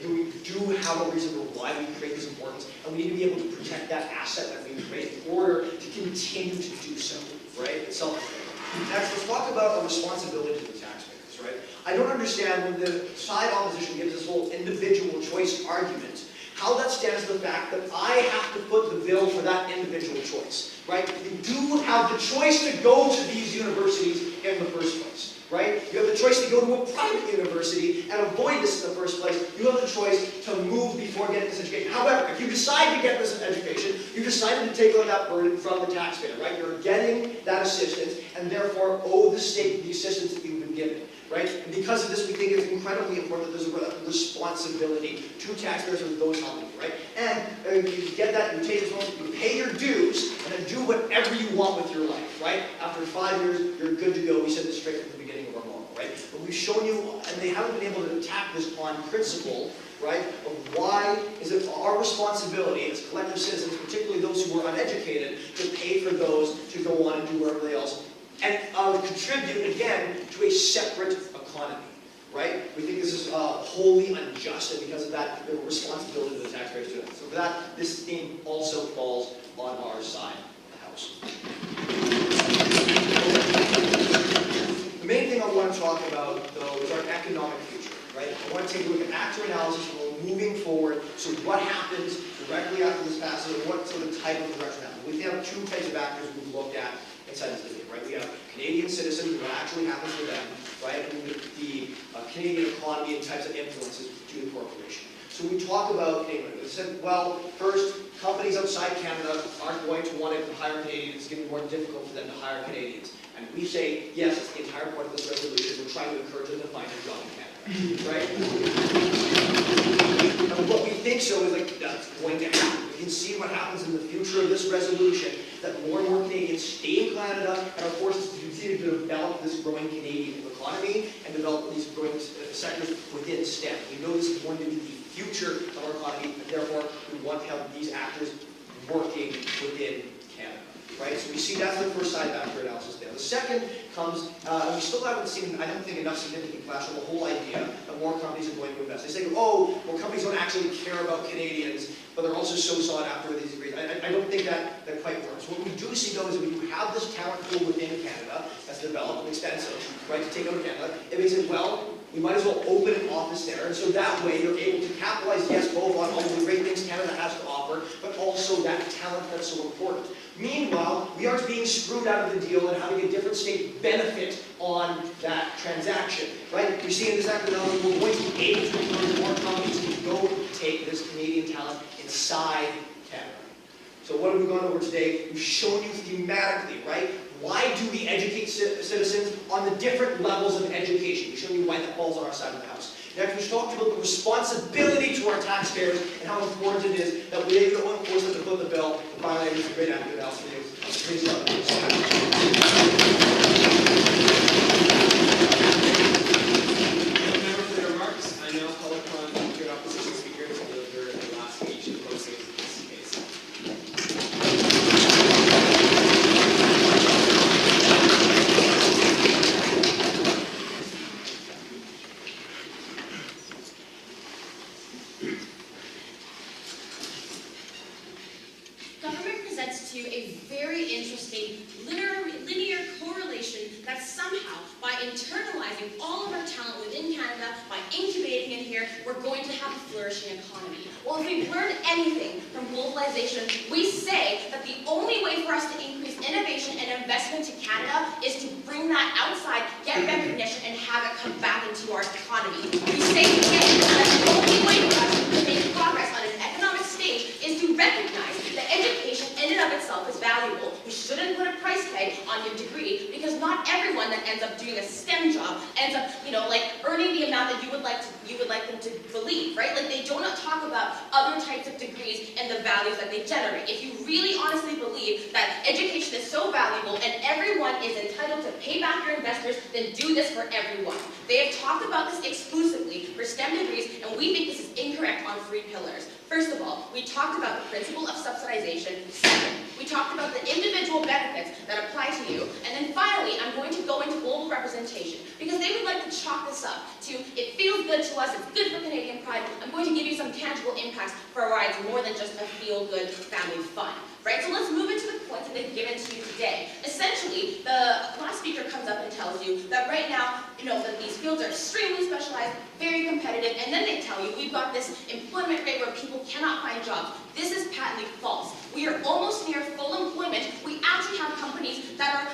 We do have a reason for why we create this importance, and we need to be able to protect that asset that we create in order to continue to do so, right? It's self-fulfilling. Next, let's talk about our responsibility to the taxpayers, right? I don't understand when the side opposition gives this whole individual choice argument, how that stands to the fact that I have to put the bill for that individual choice, right? You do have the choice to go to these universities in the first place, right? You have the choice to go to a private university and avoid this in the first place. You have the choice to move before getting this education. However, if you decide to get this education, you decided to take on that burden from the taxpayer, right? You're getting that assistance and therefore owe the state the assistance that you've been given. Right? And because of this, we think it's incredibly important that there's a responsibility to taxpayers and those helping you, right? And you get that, you take this one, you pay your dues, and then do whatever you want with your life, right? After 5 years, you're good to go. We said this straight from the beginning of our model, right? But we've shown you, and they haven't been able to attack this on principle, right? Of why is it our responsibility as collective citizens, particularly those who are uneducated, to pay for those to go on and do whatever else and contribute, again, to a separate economy, right? We think this is wholly unjust, and because of that, the responsibility of the taxpayers to it. So for that, this theme also falls on our side of the house. The main thing I want to talk about, though, is our economic future, right? I want to take a look at actor analysis when moving forward, so what happens directly after this passes, and what sort of type of direction happens. We have two types of actors we've looked at inside this video, right? We have Canadian citizens and what actually happens to them, right? And the Canadian economy and types of influences to the corporation. So we talk about Canadian. We said, well, first, companies outside Canada aren't going to want to hire Canadians. It's going to be more difficult for them to hire Canadians. And we say, yes, it's the entire point of this resolution. We're trying to encourage them to find a job in Canada, right? And what we think so is like, that's going to happen. We can see what happens in the future of this resolution, that more and more Canadians stay in Canada and are forced to continue to develop this growing Canadian economy and develop these growing sectors within STEM. We know this is going to be the future of our economy, and therefore we want to have these actors working within Canada. Right? So we see that's the first side of actor analysis there. The second comes, we still haven't seen, I don't think, enough significant flash on the whole idea that more companies are going to invest. They say, oh, well, companies don't actually care about Canadians, but they're also so sought after with these degrees. I don't think that quite works. What we do see, though, is that we do have this talent pool within Canada that's developed and expensive, right, to take over Canada. It makes it, well, we might as well open an office there, and so that way you're able to capitalize, yes, both on all the great things Canada has to offer, but also that talent that's so important. Meanwhile, we aren't being screwed out of the deal and having a different state benefit on that transaction, right? You see in this act analysis, we're going to be able to encourage more companies to go take this Canadian talent inside Canada. So what have we gone over today? We've shown you thematically, right? Why do we educate citizens on the different levels of education? We've shown you why that falls on our side of the house. Next, we've talked about the responsibility to our taxpayers and how important it is that we don't force them to foot the bill. And finally, it's a great active analysis for you. Please love it. just a linear correlation that somehow, by internalizing all of our talent within Canada, by incubating it here, we're going to have a flourishing economy. Well, if we've learned anything from globalization, we say that the only way for us to increase innovation and investment to Canada is to bring that outside, get recognition, and have it come back into our economy. We say again that the only way for us to make progress on an economic stage is to recognize that education in and of itself is valuable. You shouldn't put a price tag on your degree because not everyone that ends up doing a STEM job ends up, earning the amount that you would like them to believe, right? Like they do not talk about other types of degrees and the values that they generate. If you really honestly believe that education is so valuable and everyone is entitled to pay back your investors, then do this for everyone. They have talked about this exclusively for STEM degrees, and we think this is incorrect on 3 pillars. First of all, we talked about the principle of subsidization. Second, we talked about the individual benefits that apply to you. And then finally, I'm going to go into global representation because they would like to chalk this up to, it feels good to us, it's good for Canadian pride. I'm going to give you some tangible impacts for why it's more than just a feel-good family fun. Right? So let's move into the points that they've given to you today. Essentially, the last speaker comes up and tells you that right now, that these fields are extremely specialized, very competitive, and then they tell you we've got this employment rate where people cannot find jobs. This is patently false. We are almost near full employment. We actually have companies that are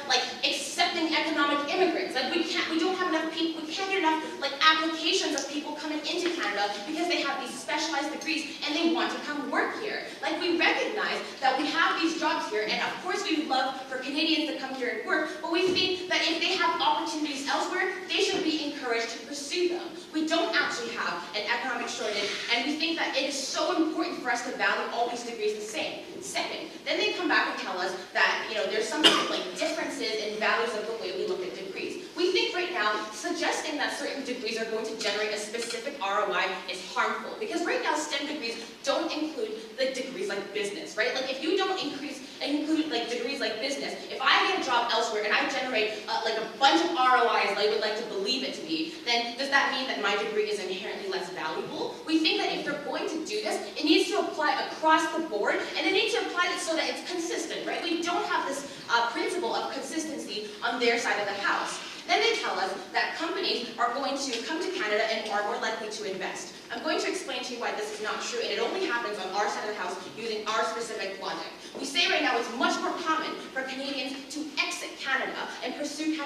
accepting economic immigrants. We don't have enough people, we can't get enough applications of people coming into Canada because they have these specialized degrees and they want to come work here. We recognize that we have these jobs here, and of course we would love for Canadians to come here and work, but we think that if they have opportunities elsewhere, they should be encouraged to pursue them. We don't actually have an economic shortage, and we think that it is so important for us to value all these degrees the same. Second, then they come back and tell us that there's some sort of differences in values of the way we look at degrees. We think right now, suggesting that certain degrees are going to generate a specific ROI is harmful, because right now STEM degrees don't include degrees like business, right? If you don't include degrees like business, if I get a job elsewhere and I generate a bunch of ROIs I would like to believe it to be, then does that mean that my degree is inherently less valuable? We think that if they're going to do this, it needs to apply across the board, and it needs to apply it so that it's consistent, right? We don't have this principle of consistency on their side of the house. Then they tell us that companies are going to come to Canada and are more likely to invest. I'm going to explain to you why this is not true, and it only happens on our side of the house using our specific logic. We say right now it's much more common for Canadians to exit Canada and pursue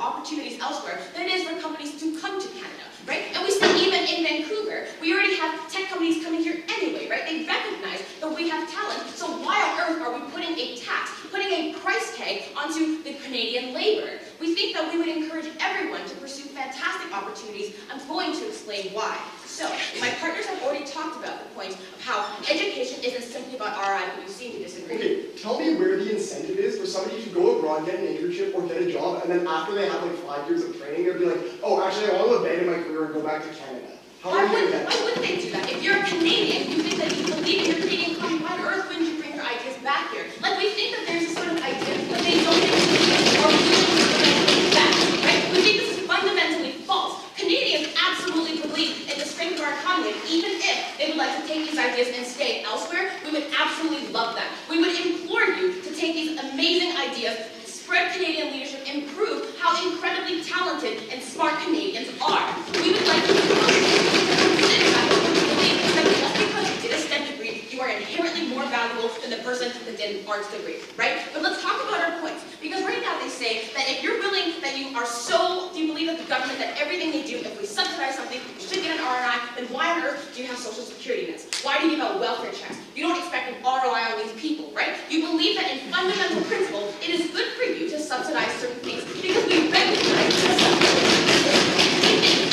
opportunities elsewhere than it is for companies to come to Canada, right? And we say even in Vancouver, we already have tech companies coming here anyway, right? They recognize that we have talent, so why on earth are we putting a tax, putting a price tag onto the Canadian labor? We think that we would encourage everyone to pursue fantastic opportunities. I'm going to explain why. So, my partners have already talked about the point of how education isn't simply about ROI, but you seem to disagree. Okay, tell me where the incentive is for somebody to go abroad, get an internship, or get a job, and then after they have 5 years of training, they'll be like, oh, actually, I want to abandon my career and go back to Canada. Why wouldn't they do that? If you're a Canadian, you think that you believe in your Canadian economy, why on earth wouldn't you bring your ideas back here? We think that there's a sort of idea that they don't exist or we should back, right? We think this is fundamentally false. Canadians absolutely believe in the strength of our economy. Even if they would like to take these ideas and stay elsewhere, we would absolutely love that. We would implore you to take these amazing ideas, spread Canadian leadership, and prove how incredibly talented and smart Canadians are. We would like to consider that just because you did a STEM degree, you are inherently more valuable than the person that did an arts degree, right? But let's talk about our points. Because right now they say that if you're willing, that you believe that the government, that everything they do, if we subsidize something, you should get an ROI, then why on earth do you have social security nets? Why do you give out welfare checks? You don't expect an ROI on these people, right? You believe that in fundamental principle, it is good for you to subsidize certain things because we recognize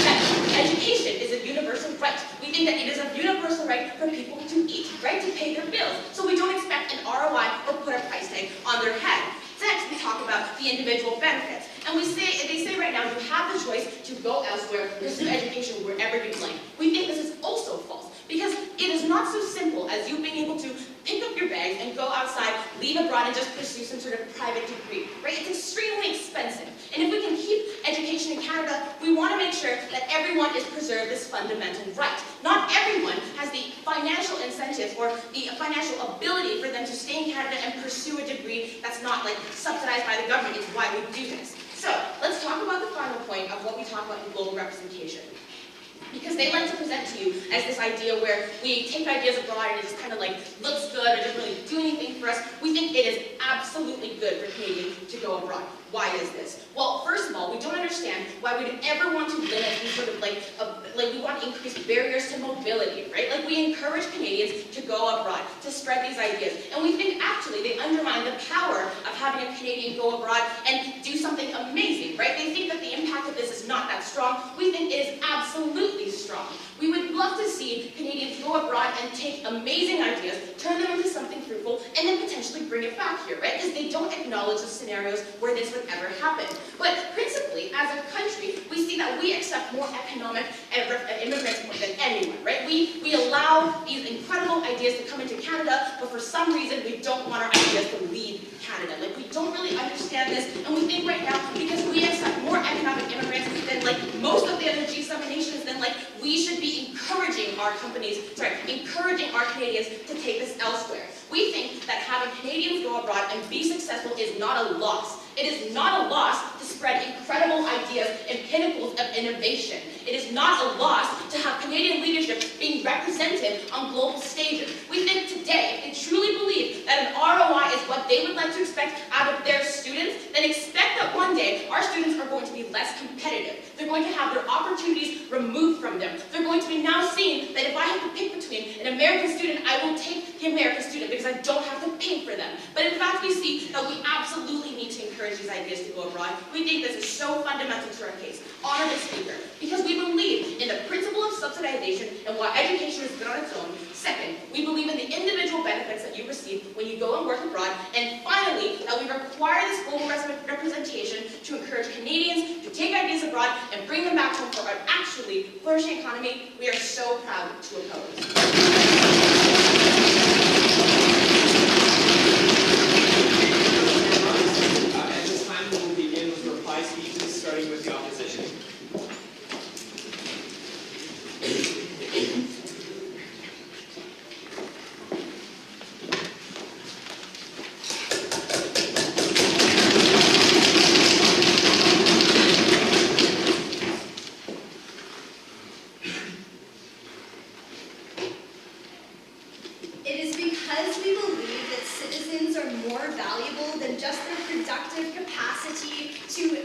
that education is a universal right. We think that it is a universal right for people to eat, right? To pay their bills. So we don't expect an ROI or put a price tag on their head. Next, we talk about the individual benefits. And they say right now you have the choice to go elsewhere, pursue education wherever you like. We think this is also false because it is not so simple as you being able to pick up your bags and go outside, leave abroad, and just pursue some sort of private degree, right? It's extremely expensive. And if we can keep education in Canada, we want to make sure that everyone is preserved this fundamental right. Not everyone has the financial incentive or the financial ability for them to stay in Canada and pursue a degree that's not like subsidized by the government. It's why we do this. So let's talk about the final point of what we talk about in global representation. Because they like to present to you as this idea where we take ideas abroad and it just kind of like looks good or doesn't really do anything for us. We think it is absolutely good for Canadians to go abroad. Why is this? Well, first of all, we don't understand why we'd ever want to limit these sort of like we want to increase barriers to mobility, right? Like we encourage Canadians to go abroad, to spread these ideas. And we think actually they undermine the power of having a Canadian go abroad and do something amazing, right? They think that the impact of this is not that strong. We think it is absolutely strong. We would love to see Canadians go abroad and take amazing ideas, turn them into something fruitful, and then potentially bring it back here, right? Because they don't acknowledge the scenarios where this would ever happen. But principally, as a country, we see that we accept more economic immigrants more than anyone, right? We allow these incredible ideas to come into Canada, but for some reason, we don't want our ideas to leave Canada. Like, we don't really understand this, and we think right now, because we accept more economic immigrants than, like, most of the other G7 nations, then, like, we should be encouraging our encouraging our Canadians to take this elsewhere. We think that having Canadians go abroad and be successful is not a loss. It is not a loss to spread incredible ideas and pinnacles of innovation. It is not a loss to have Canadian leadership being represented on global stages. We think today, they truly believe that an ROI is what they would like to expect out of their students, then expect that one day our students are going to be less competitive. They're going to have their opportunities removed from them. They're going to be now seeing that if I have to pick between an American student, I will take the American student because I don't have to pay for them. But in fact, we see that we absolutely need to encourage these ideas to go abroad. We think this is so fundamental to our case. Honorable Speaker, because we believe in the principle of subsidization and why education is good on its own. Second, we believe in the individual benefits that you receive when you go and work abroad. And finally, that we require this global representation to encourage Canadians to take ideas abroad and bring them back home for an actually flourishing economy we are so proud to oppose. At this time, we will begin with reply speeches, starting with the opposition. It is because we believe that citizens are more valuable than just their productive capacity to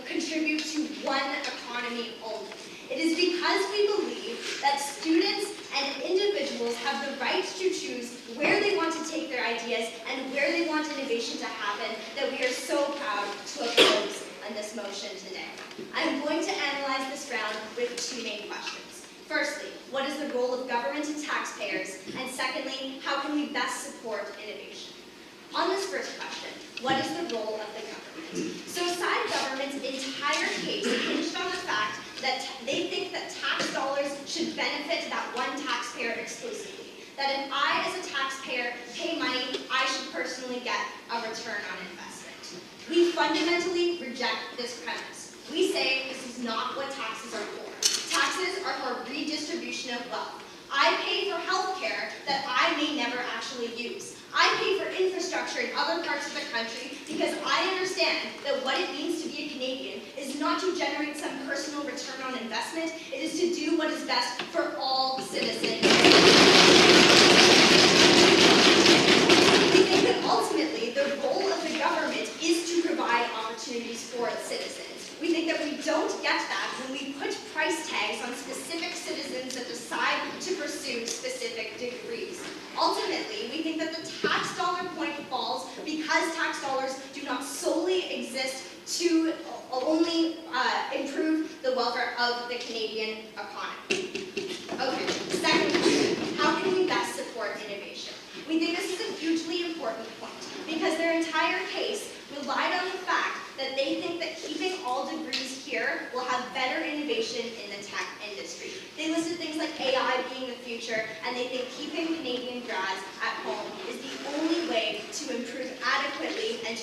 contribute to one economy only. It is because we believe that students and individuals have the right to choose where they want to take their ideas and where they want innovation to happen that we are so proud to oppose on this motion today. I'm going to analyze this round with two main questions. Firstly, what is the role of government and taxpayers? And secondly, how can we best support innovation? On this first question, what is the role of the government? So aside government's entire case hinged on the fact that they think that tax dollars should benefit that one taxpayer exclusively. That if I, as a taxpayer, pay money, I should personally get a return on investment. We fundamentally reject this premise. We say this is not what taxes are for. Taxes are for redistribution of wealth. I pay for health care that I may never actually use. I pay for infrastructure in other parts of the country because I understand that what it means to be a Canadian is not to generate some personal return on investment, it is to do what is best for all citizens. We think that ultimately the role of the government is to provide opportunities for its citizens. We think that we don't get that when we put price tags on specific citizens that decide to pursue specific degrees. Ultimately, we think that the tax dollar point falls because tax dollars do not solely exist to only improve the welfare of the Canadian economy. Okay, second question, how can we best support innovation? We think this is a hugely important point because their entire case relied on the fact that they think that keeping all degrees here will have better innovation in the tech industry. They listed things like AI being the future, and they think keeping Canadian grads at home is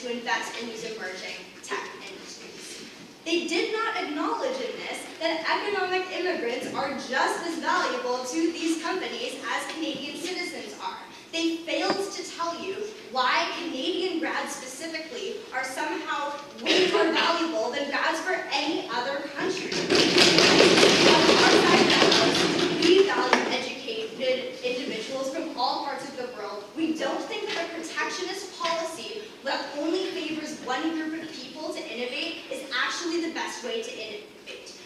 to invest in these emerging tech industries. They did not acknowledge in this that economic immigrants are just as valuable to these companies as Canadian citizens are. They failed to tell you why Canadian grads specifically are somehow way more valuable than grads for any other country. On our side of the house, we value educated individuals from all parts of the world. We don't think that a protectionist policy that only favors one group of people to innovate is actually the best way to innovate.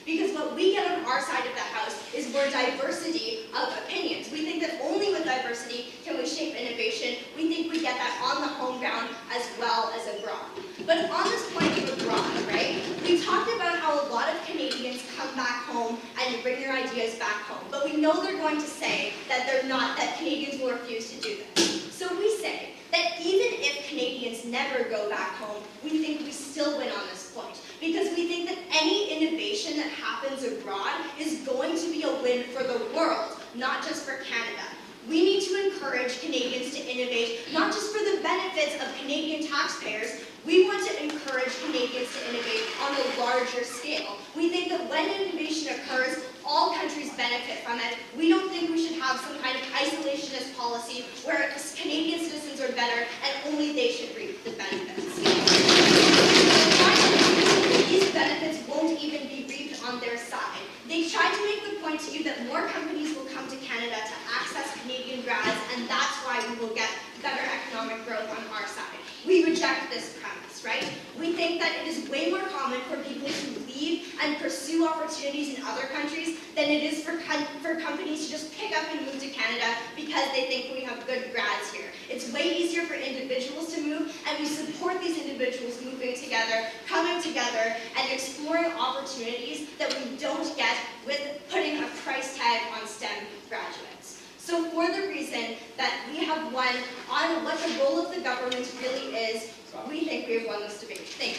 Because what we get on our side of the house is more diversity of opinions. We think that only with diversity can we shape innovation. We think we get that on the home ground as well as abroad. But on this point of abroad, right, we talked about how a lot of Canadians come back home and bring their ideas back home. But we know they're going to say that they're not, that Canadians will refuse to do this. So we say that even if Canadians never go back home, we think we still win on this point. Because we think that any innovation that happens abroad is going to be a win for the world, not just for Canada. We need to encourage Canadians to innovate, not just for the benefits of Canadian taxpayers. We want to encourage Canadians to innovate on a larger scale. We think that when innovation occurs, all countries benefit from it. We don't think we should have some kind of isolationist policy where Canadian citizens are better and only they should reap the benefits. These benefits won't even be reaped on their side. They tried to make the point to you that more companies will come to Canada to access Canadian grads, and that's why we will get better economic growth on our side. We reject this premise, right? We think that it is way more common for people to leave and pursue opportunities in other countries than it is for companies to just pick up and move to Canada because they think we have good grads here. It's way easier for individuals to move, and we support these individuals moving together, coming together, and exploring opportunities that we don't get with putting a price tag on STEM graduates. So for the reason that we have won on what the role of the government really is, we think we have won this debate. Thank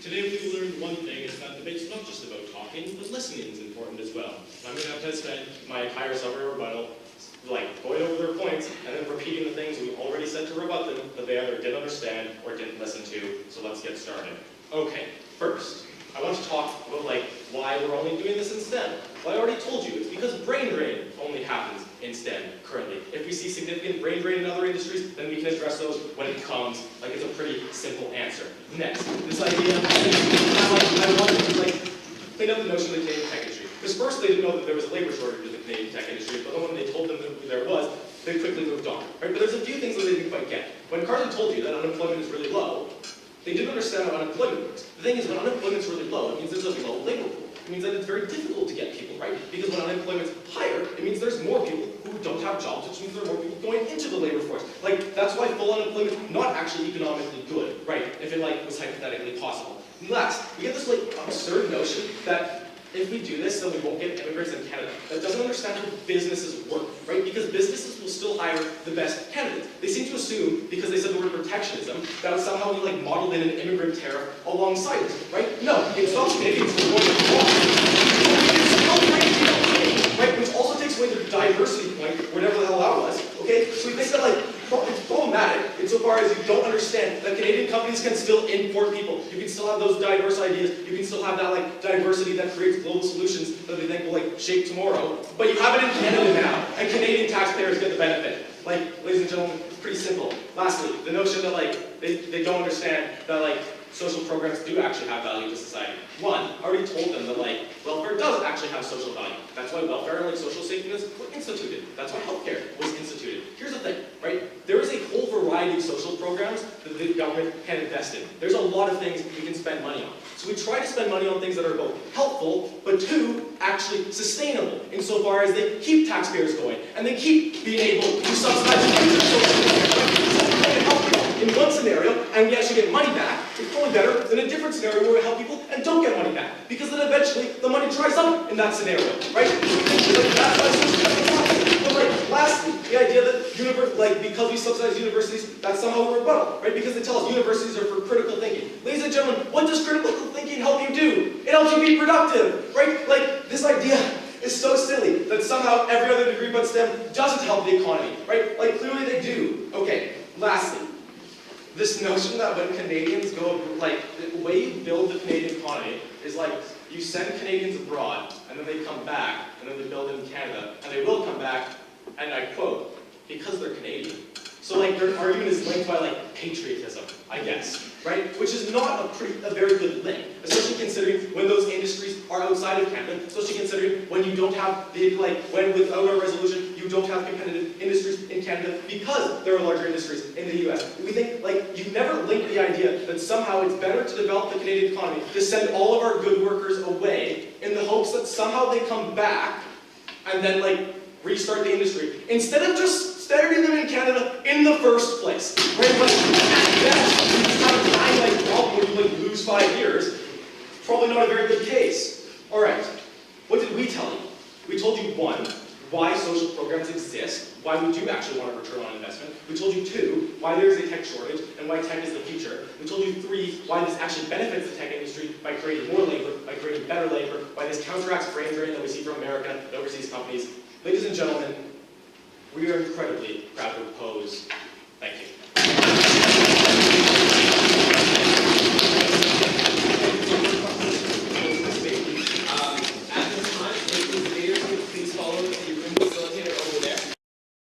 Today we learned one thing, is that debate's not just about talking, but listening is important as well. I'm going to have to spend my entire summary rebuttal going over their points and then repeating the things we already said to rebut them that they either didn't understand or didn't listen to, so let's get started. Okay, first, I want to talk about why we're only doing this in STEM. Well, I already told you, it's because brain drain only happens in STEM currently. If we see significant brain drain in other industries, then we can address those when it comes. It's a pretty simple answer. Next, this idea, I want to clean up the notion of the Canadian tech industry. Because first they didn't know that there was a labor shortage in the Canadian tech industry, but then when they told them that there was, they quickly moved on. Right? But there's a few things that they didn't quite get. When Carlin told you that unemployment is really low, they didn't understand how unemployment works. The thing is, when unemployment's really low, it means there's a low labor pool. It means that it's very difficult to get people, right? Because when unemployment's higher, it means there's more people who don't have jobs, which means there are more people going into the labor force. That's why full unemployment is not actually economically good, right? If it was hypothetically possible. And last, we get this absurd notion that if we do this, then we won't get immigrants in Canada. That doesn't understand how businesses work, right? Because businesses will still hire the best candidates. They seem to assume, because they said the word protectionism, that somehow we modeled in an immigrant tariff alongside it, right? No, it stops Canadians from going to law. Right? Which also takes away the diversity point, whatever the hell that was, okay? So we think that it's problematic insofar as you don't understand that Canadian companies can still import people. You can still have those diverse ideas. You can still have that diversity that creates global solutions that they think will shape tomorrow. But you have it in Canada now, and Canadian taxpayers get the benefit. Ladies and gentlemen, it's pretty simple. Lastly, the notion that they don't understand that social programs do actually have value to society. One, I already told them that welfare does actually have social value. That's why welfare and social safety nets were instituted. That's why healthcare was instituted. Here's the thing, right? There is a whole variety of social programs that the government can invest in. There's a lot of things we can spend money on. So we try to spend money on things that are both helpful, but two, actually sustainable, insofar as they keep taxpayers going, and they keep being able to subsidize the future social systems, right? So we're going to help people in one scenario, and we actually get money back. It's probably better than a different scenario where we help people and don't get money back, because then eventually the money dries up in that scenario, right? So that's why social. But like, lastly, the idea that because we subsidize universities, that's somehow a rebuttal, right? Because they tell us universities are for critical thinking. Ladies and gentlemen, what does critical thinking help you do? It helps you be productive, right? Like, this idea is so silly that somehow every other degree but STEM doesn't help the economy, right? Like, clearly they do. Okay, lastly, this notion that when Canadians go, like, the way you build the Canadian economy is like, you send Canadians abroad, and then they come back, and then they build in Canada, and they will come back, and I quote, because they're Canadian. So like their argument is linked by like patriotism, I guess, right? Which is not a very good link, especially considering when those industries are outside of Canada, especially considering when you don't have when without our resolution, you don't have competitive industries in Canada because there are larger industries in the US. We think like you never link the idea that somehow it's better to develop the Canadian economy to send all of our good workers away in the hopes that somehow they come back and then like restart the industry, instead of just starting them in Canada in the first place. Right? Like, at best, you just have a time problem where you like lose 5 years. Probably not a very good case. Alright, what did we tell you? We told you 1, why social programs exist, why we do actually want a return on investment. We told you 2, why there's a tech shortage and why tech is the future. We told you 3, why this actually benefits the tech industry by creating more labor, by creating better labor, why this counteracts brain drain that we see from America and overseas companies. Ladies and gentlemen, we are incredibly proud to oppose